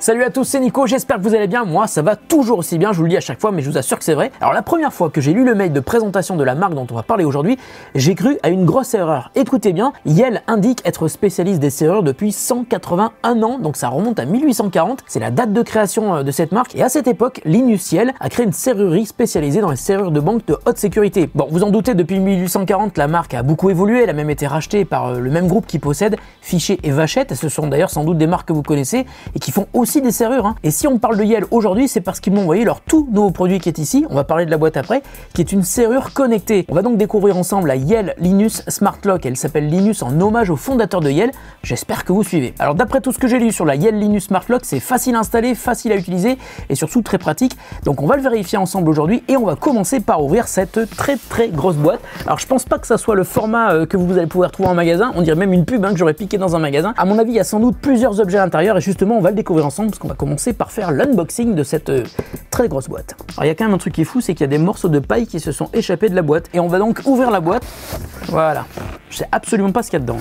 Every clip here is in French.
Salut à tous, c'est Nico, j'espère que vous allez bien. Moi, ça va toujours aussi bien, je vous le dis à chaque fois, mais je vous assure que c'est vrai. Alors la première fois que j'ai lu le mail de présentation de la marque dont on va parler aujourd'hui, j'ai cru à une grosse erreur. Écoutez bien, Yale indique être spécialiste des serrures depuis 181 ans, donc ça remonte à 1840. C'est la date de création de cette marque. Et à cette époque, Linus Yale a créé une serrurerie spécialisée dans les serrures de banque de haute sécurité. Bon, vous en doutez, depuis 1840, la marque a beaucoup évolué. Elle a même été rachetée par le même groupe qui possède Fichet et Vachette. Et ce sont d'ailleurs sans doute des marques que vous connaissez et qui font aussi des serrures. Hein. Et si on parle de Yale aujourd'hui, c'est parce qu'ils m'ont envoyé leur tout nouveau produit qui est ici. On va parler de la boîte après, qui est une serrure connectée. On va donc découvrir ensemble la Yale Linus Smart Lock. Elle s'appelle Linus en hommage au fondateur de Yale. J'espère que vous suivez. Alors d'après tout ce que j'ai lu sur la Yale Linus Smart Lock, c'est facile à installer, facile à utiliser et surtout très pratique. Donc on va le vérifier ensemble aujourd'hui et on va commencer par ouvrir cette très grosse boîte. Alors je pense pas que ça soit le format que vous allez pouvoir trouver en magasin. On dirait même une pub que j'aurais piqué dans un magasin. À mon avis, il y a sans doute plusieurs objets à l'intérieur et justement on va le découvrir ensemble parce qu'on va commencer par faire l'unboxing de cette très grosse boîte. Alors il y a quand même un truc qui est fou, c'est qu'il y a des morceaux de paille qui se sont échappés de la boîte et on va donc ouvrir la boîte. Voilà, je sais absolument pas ce qu'il y a dedans.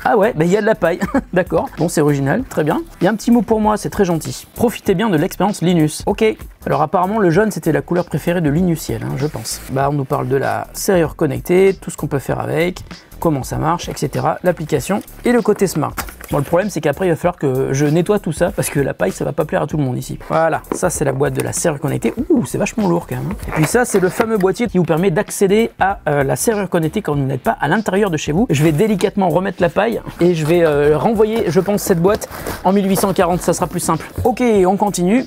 Ah ouais, bah il y a de la paille, d'accord. Bon, c'est original, très bien. Il y a un petit mot pour moi, c'est très gentil. Profitez bien de l'expérience Linus. Ok. Alors apparemment, le jaune, c'était la couleur préférée de Linus Yale, hein, je pense. Bah, on nous parle de la serrure connectée, tout ce qu'on peut faire avec, comment ça marche, etc. L'application et le côté smart. Bon, le problème, c'est qu'après, il va falloir que je nettoie tout ça parce que la paille, ça va pas plaire à tout le monde ici. Voilà, ça, c'est la boîte de la serrure connectée. Ouh, c'est vachement lourd quand même. Et puis ça, c'est le fameux boîtier qui vous permet d'accéder à la serrure connectée quand vous n'êtes pas à l'intérieur de chez vous. Je vais délicatement remettre la paille et je vais renvoyer, je pense, cette boîte en 1840. Ça sera plus simple. Ok, on continue.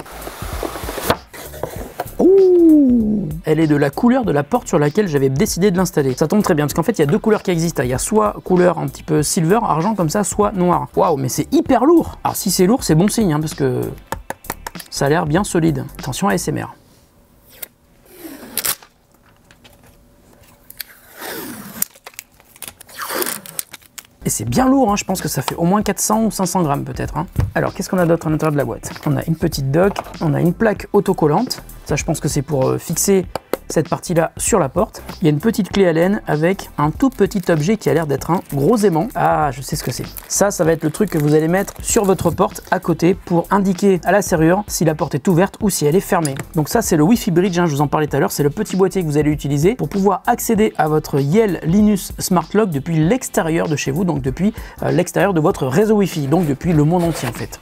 Ouh, elle est de la couleur de la porte sur laquelle j'avais décidé de l'installer. Ça tombe très bien parce qu'en fait il y a deux couleurs qui existent. Il y a soit couleur un petit peu silver, argent comme ça, soit noir. Waouh, mais c'est hyper lourd. Alors si c'est lourd, c'est bon signe hein, parce que ça a l'air bien solide. Attention à ASMR. Et c'est bien lourd, hein, je pense que ça fait au moins 400 ou 500 grammes peut-être. Hein. Alors, qu'est-ce qu'on a d'autre à l'intérieur de la boîte? On a une petite dock, on a une plaque autocollante. Ça, je pense que c'est pour fixer cette partie-là sur la porte. Il y a une petite clé Allen avec un tout petit objet qui a l'air d'être un gros aimant. Ah, je sais ce que c'est. Ça va être le truc que vous allez mettre sur votre porte à côté pour indiquer à la serrure si la porte est ouverte ou si elle est fermée. Donc ça, c'est le Wi-Fi Bridge, hein, je vous en parlais tout à l'heure. C'est le petit boîtier que vous allez utiliser pour pouvoir accéder à votre Yale Linus Smart Lock depuis l'extérieur de chez vous, donc depuis l'extérieur de votre réseau Wi-Fi, donc depuis le monde entier en fait.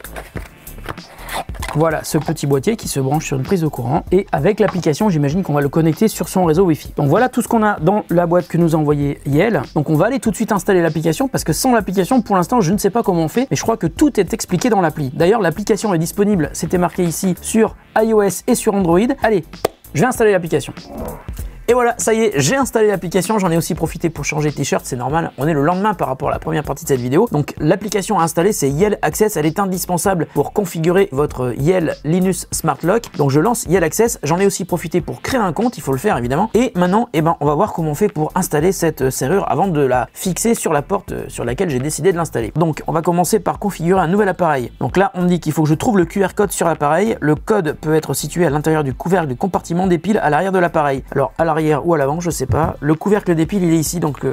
Voilà ce petit boîtier qui se branche sur une prise de courant et avec l'application, j'imagine qu'on va le connecter sur son réseau Wi-Fi. Donc voilà tout ce qu'on a dans la boîte que nous a envoyé Yale. Donc on va aller tout de suite installer l'application parce que sans l'application, pour l'instant, je ne sais pas comment on fait, mais je crois que tout est expliqué dans l'appli. D'ailleurs, l'application est disponible, c'était marqué ici, sur iOS et sur Android. Allez, je vais installer l'application. Et voilà, ça y est, j'ai installé l'application, j'en ai aussi profité pour changer de t-shirt, c'est normal, on est le lendemain par rapport à la première partie de cette vidéo. Donc l'application à installer, c'est Yale Access, elle est indispensable pour configurer votre Yale Linus Smart Lock. Donc je lance Yale Access, j'en ai aussi profité pour créer un compte, il faut le faire évidemment. Et maintenant, on va voir comment on fait pour installer cette serrure avant de la fixer sur la porte sur laquelle j'ai décidé de l'installer. Donc on va commencer par configurer un nouvel appareil. Donc là, on me dit qu'il faut que je trouve le QR code sur l'appareil. Le code peut être situé à l'intérieur du couvercle du compartiment des piles à l'arrière de l'appareil. Alors à l'arrière ou à l'avant, je sais pas. Le couvercle des piles, il est ici, donc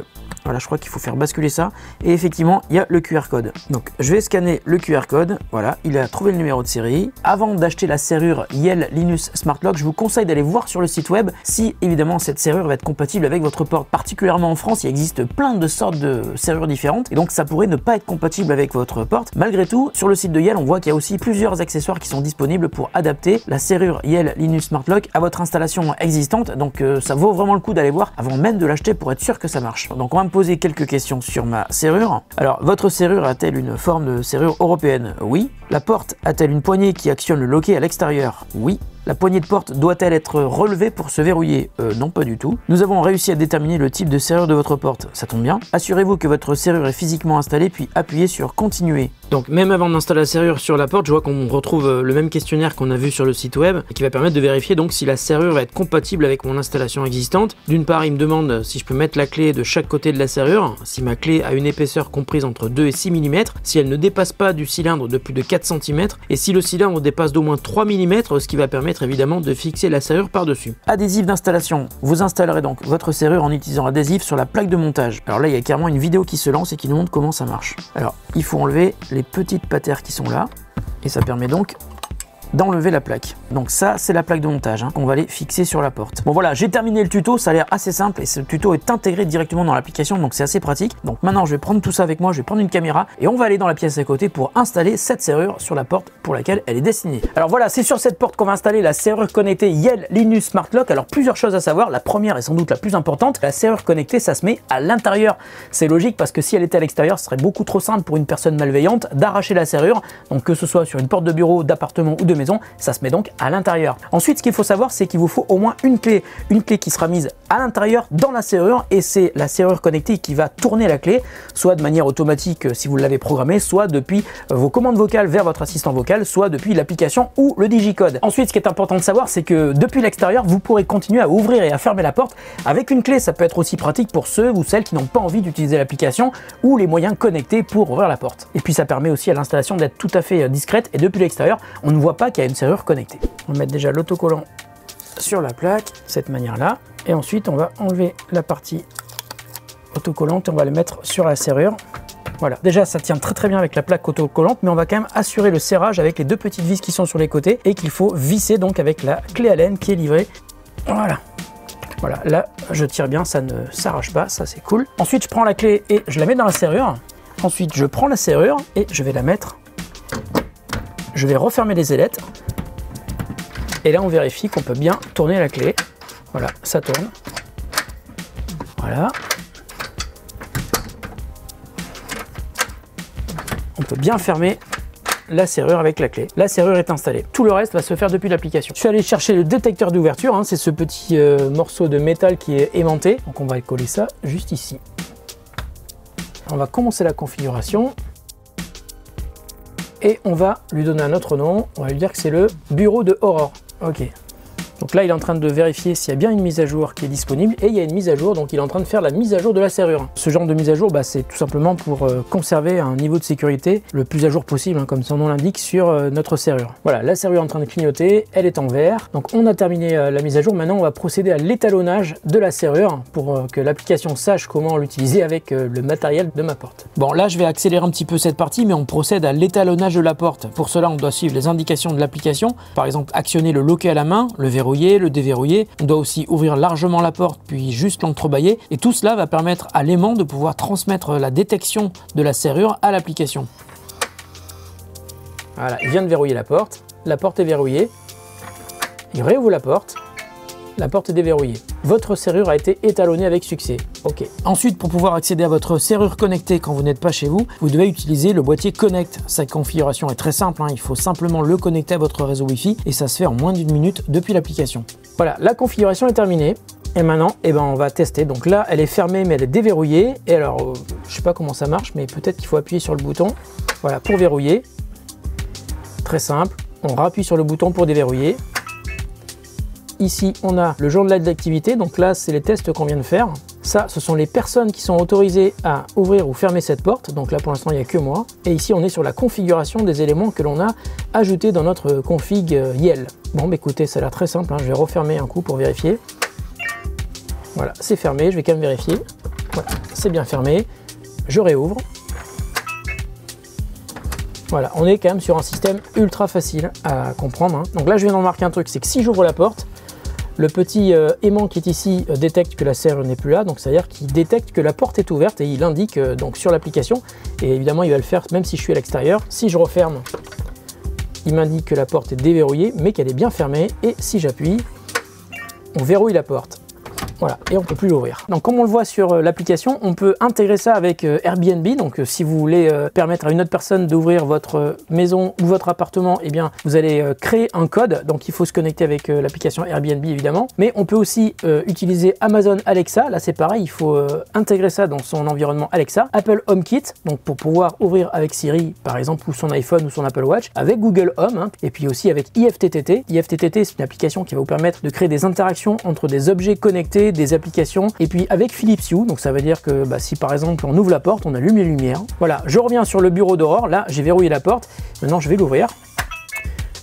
voilà, je crois qu'il faut faire basculer ça. Et effectivement, il y a le QR code. Donc, je vais scanner le QR code. Voilà, il a trouvé le numéro de série. Avant d'acheter la serrure Yale Linus Smart Lock, je vous conseille d'aller voir sur le site web si, évidemment, cette serrure va être compatible avec votre porte. Particulièrement en France, il existe plein de sortes de serrures différentes. Et donc, ça pourrait ne pas être compatible avec votre porte. Malgré tout, sur le site de Yale, on voit qu'il y a aussi plusieurs accessoires qui sont disponibles pour adapter la serrure Yale Linus Smart Lock à votre installation existante. Donc, ça vaut vraiment le coup d'aller voir avant même de l'acheter pour être sûr que ça marche. Donc, on va me poser quelques questions sur ma serrure. Alors, votre serrure a-t-elle une forme de serrure européenne? Oui. La porte a-t-elle une poignée qui actionne le loquet à l'extérieur? Oui. La poignée de porte doit-elle être relevée pour se verrouiller? Non, pas du tout. Nous avons réussi à déterminer le type de serrure de votre porte. Ça tombe bien. Assurez-vous que votre serrure est physiquement installée, puis appuyez sur Continuer. Donc, même avant d'installer la serrure sur la porte, je vois qu'on retrouve le même questionnaire qu'on a vu sur le site web, qui va permettre de vérifier donc si la serrure va être compatible avec mon installation existante. D'une part, il me demande si je peux mettre la clé de chaque côté de la serrure, si ma clé a une épaisseur comprise entre 2 et 6 mm, si elle ne dépasse pas du cylindre de plus de 4 cm, et si le cylindre dépasse d'au moins 3 mm, ce qui va permettre évidemment de fixer la serrure par-dessus. Adhésif d'installation. Vous installerez donc votre serrure en utilisant l'adhésif sur la plaque de montage. Alors là, il y a carrément une vidéo qui se lance et qui nous montre comment ça marche. Alors, il faut enlever les petites patères qui sont là. Et ça permet donc d'enlever la plaque. Donc ça, c'est la plaque de montage qu'on va aller fixer sur la porte. Bon voilà, j'ai terminé le tuto, ça a l'air assez simple et ce tuto est intégré directement dans l'application, donc c'est assez pratique. Donc maintenant, je vais prendre tout ça avec moi, je vais prendre une caméra et on va aller dans la pièce à côté pour installer cette serrure sur la porte pour laquelle elle est destinée. Alors voilà, c'est sur cette porte qu'on va installer la serrure connectée Yale Linus Smart Lock. Alors plusieurs choses à savoir, la première et sans doute la plus importante, la serrure connectée, ça se met à l'intérieur. C'est logique parce que si elle était à l'extérieur, ce serait beaucoup trop simple pour une personne malveillante d'arracher la serrure. Donc que ce soit sur une porte de bureau, d'appartement ou de maison, ça se met donc à l'intérieur. Ensuite, ce qu'il faut savoir, c'est qu'il vous faut au moins une clé qui sera mise à l'intérieur dans la serrure et c'est la serrure connectée qui va tourner la clé, soit de manière automatique si vous l'avez programmée, soit depuis vos commandes vocales vers votre assistant vocal, soit depuis l'application ou le digicode. Ensuite, ce qui est important de savoir, c'est que depuis l'extérieur, vous pourrez continuer à ouvrir et à fermer la porte avec une clé. Ça peut être aussi pratique pour ceux ou celles qui n'ont pas envie d'utiliser l'application ou les moyens connectés pour ouvrir la porte. Et puis ça permet aussi à l'installation d'être tout à fait discrète et depuis l'extérieur, on ne voit pas qu'il y a une serrure connectée. On va mettre déjà l'autocollant sur la plaque, de cette manière-là. Et ensuite, on va enlever la partie autocollante et on va le mettre sur la serrure. Voilà, déjà ça tient très bien avec la plaque autocollante, mais on va quand même assurer le serrage avec les deux petites vis qui sont sur les côtés et qu'il faut visser donc avec la clé Allen qui est livrée. Voilà. Voilà, là je tire bien, ça ne s'arrache pas, ça c'est cool. Ensuite, je prends la clé et je la mets dans la serrure. Ensuite, je prends la serrure et je vais la mettre. Je vais refermer les ailettes. Et là, on vérifie qu'on peut bien tourner la clé. Voilà, ça tourne. Voilà. On peut bien fermer la serrure avec la clé. La serrure est installée. Tout le reste va se faire depuis l'application. Je suis allé chercher le détecteur d'ouverture. C'est ce petit morceau de métal qui est aimanté. Donc, on va coller ça juste ici. On va commencer la configuration. Et on va lui donner un autre nom. On va lui dire que c'est le bureau de Aurore. Ok. Donc là, il est en train de vérifier s'il y a bien une mise à jour qui est disponible et il y a une mise à jour, donc il est en train de faire la mise à jour de la serrure. Ce genre de mise à jour, c'est tout simplement pour conserver un niveau de sécurité le plus à jour possible, comme son nom l'indique, sur notre serrure. Voilà, la serrure est en train de clignoter, elle est en vert. Donc on a terminé la mise à jour. Maintenant, on va procéder à l'étalonnage de la serrure pour que l'application sache comment l'utiliser avec le matériel de ma porte. Bon, là, je vais accélérer un petit peu cette partie, mais on procède à l'étalonnage de la porte. Pour cela, on doit suivre les indications de l'application. Par exemple, actionner le loquet à la main, le verrouiller, le déverrouiller. On doit aussi ouvrir largement la porte puis juste l'entrebâiller et tout cela va permettre à l'aimant de pouvoir transmettre la détection de la serrure à l'application. Voilà, il vient de verrouiller la porte est verrouillée, il réouvre la porte est déverrouillée. Votre serrure a été étalonnée avec succès. Ok. Ensuite, pour pouvoir accéder à votre serrure connectée quand vous n'êtes pas chez vous, vous devez utiliser le boîtier Connect. Sa configuration est très simple, il faut simplement le connecter à votre réseau Wi-Fi et ça se fait en moins d'1 minute depuis l'application. Voilà, la configuration est terminée. Et maintenant, on va tester. Donc là, elle est fermée, mais elle est déverrouillée. Et alors, je sais pas comment ça marche, mais peut-être qu'il faut appuyer sur le bouton. Voilà, pour verrouiller. Très simple. On rappuie sur le bouton pour déverrouiller. Ici, on a le journal d'activité. Donc là, c'est les tests qu'on vient de faire. Ça, ce sont les personnes qui sont autorisées à ouvrir ou fermer cette porte. Donc là, pour l'instant, il n'y a que moi. Et ici, on est sur la configuration des éléments que l'on a ajoutés dans notre config Yale. Bon, écoutez, ça a l'air très simple. Je vais refermer un coup pour vérifier. Voilà, c'est fermé. Je vais quand même vérifier. Voilà, c'est bien fermé. Je réouvre. Voilà, on est quand même sur un système ultra facile à comprendre. Donc là, je viens d'en remarquer un truc, c'est que si j'ouvre la porte, le petit aimant qui est ici détecte que la serrure n'est plus là, donc c'est-à-dire qu'il détecte que la porte est ouverte et il indique donc sur l'application, et évidemment il va le faire même si je suis à l'extérieur. Si je referme, il m'indique que la porte est déverrouillée, mais qu'elle est bien fermée, et si j'appuie, on verrouille la porte. Voilà, et on ne peut plus l'ouvrir. Donc comme on le voit sur l'application, on peut intégrer ça avec Airbnb. Donc si vous voulez permettre à une autre personne d'ouvrir votre maison ou votre appartement, eh bien vous allez créer un code. Donc il faut se connecter avec l'application Airbnb évidemment. Mais on peut aussi utiliser Amazon Alexa. Là c'est pareil, il faut intégrer ça dans son environnement Alexa. Apple HomeKit, donc pour pouvoir ouvrir avec Siri par exemple, ou son iPhone ou son Apple Watch. Avec Google Home, et puis aussi avec IFTTT. IFTTT, c'est une application qui va vous permettre de créer des interactions entre des objets connectés, des applications, et puis avec Philips Hue, donc ça veut dire que si par exemple on ouvre la porte, on allume les lumières. Voilà, je reviens sur le bureau d'Aurore. Là j'ai verrouillé la porte, maintenant je vais l'ouvrir.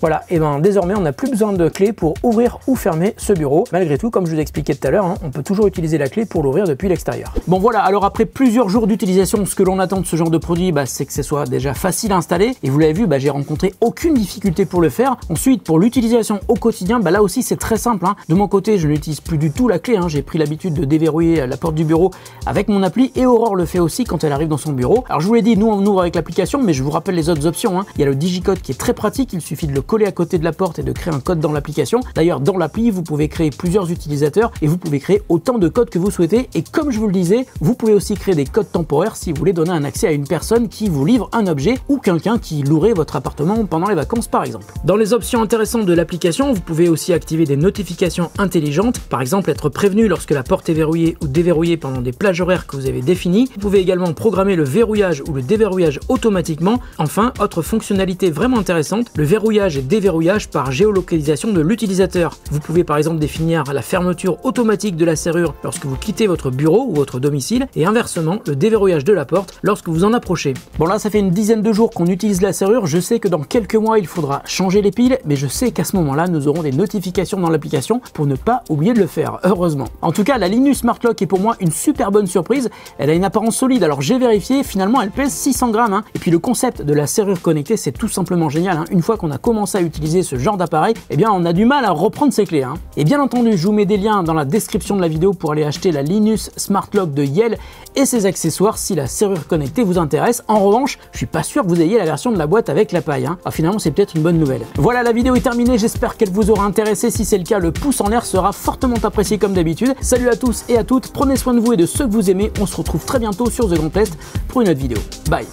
Voilà, et ben désormais on n'a plus besoin de clé pour ouvrir ou fermer ce bureau. Malgré tout, comme je vous expliquais tout à l'heure, on peut toujours utiliser la clé pour l'ouvrir depuis l'extérieur. Bon voilà, alors après plusieurs jours d'utilisation, ce que l'on attend de ce genre de produit, c'est que ce soit déjà facile à installer. Et vous l'avez vu, j'ai rencontré aucune difficulté pour le faire. Ensuite, pour l'utilisation au quotidien, là aussi c'est très simple. De mon côté, je n'utilise plus du tout la clé. J'ai pris l'habitude de déverrouiller la porte du bureau avec mon appli et Aurore le fait aussi quand elle arrive dans son bureau. Alors je vous l'ai dit, nous on ouvre avec l'application, mais je vous rappelle les autres options. Il y a le digicode qui est très pratique, il suffit de le coller à côté de la porte et de créer un code dans l'application. D'ailleurs, dans l'appli, vous pouvez créer plusieurs utilisateurs et vous pouvez créer autant de codes que vous souhaitez. Et comme je vous le disais, vous pouvez aussi créer des codes temporaires si vous voulez donner un accès à une personne qui vous livre un objet ou quelqu'un qui louerait votre appartement pendant les vacances par exemple. Dans les options intéressantes de l'application, vous pouvez aussi activer des notifications intelligentes, par exemple être prévenu lorsque la porte est verrouillée ou déverrouillée pendant des plages horaires que vous avez définies. Vous pouvez également programmer le verrouillage ou le déverrouillage automatiquement. Enfin, autre fonctionnalité vraiment intéressante, le verrouillage et déverrouillage par géolocalisation de l'utilisateur. Vous pouvez par exemple définir la fermeture automatique de la serrure lorsque vous quittez votre bureau ou votre domicile et inversement le déverrouillage de la porte lorsque vous en approchez. Bon là ça fait une dizaine de jours qu'on utilise la serrure, je sais que dans quelques mois il faudra changer les piles, mais je sais qu'à ce moment-là nous aurons des notifications dans l'application pour ne pas oublier de le faire, heureusement. En tout cas la Linus Smart Lock est pour moi une super bonne surprise, elle a une apparence solide, alors j'ai vérifié, finalement elle pèse 600 grammes, et puis le concept de la serrure connectée c'est tout simplement génial, Une fois qu'on a commencé à utiliser ce genre d'appareil, on a du mal à reprendre ses clés, Et bien entendu je vous mets des liens dans la description de la vidéo pour aller acheter la Linus Smart Lock de Yale et ses accessoires si la serrure connectée vous intéresse. En revanche, je suis pas sûr que vous ayez la version de la boîte avec la paille. Finalement, c'est peut-être une bonne nouvelle. Voilà, la vidéo est terminée. J'espère qu'elle vous aura intéressé. Si c'est le cas, le pouce en l'air sera fortement apprécié comme d'habitude. Salut à tous et à toutes. Prenez soin de vous et de ceux que vous aimez. On se retrouve très bientôt sur The Grand Test pour une autre vidéo. Bye.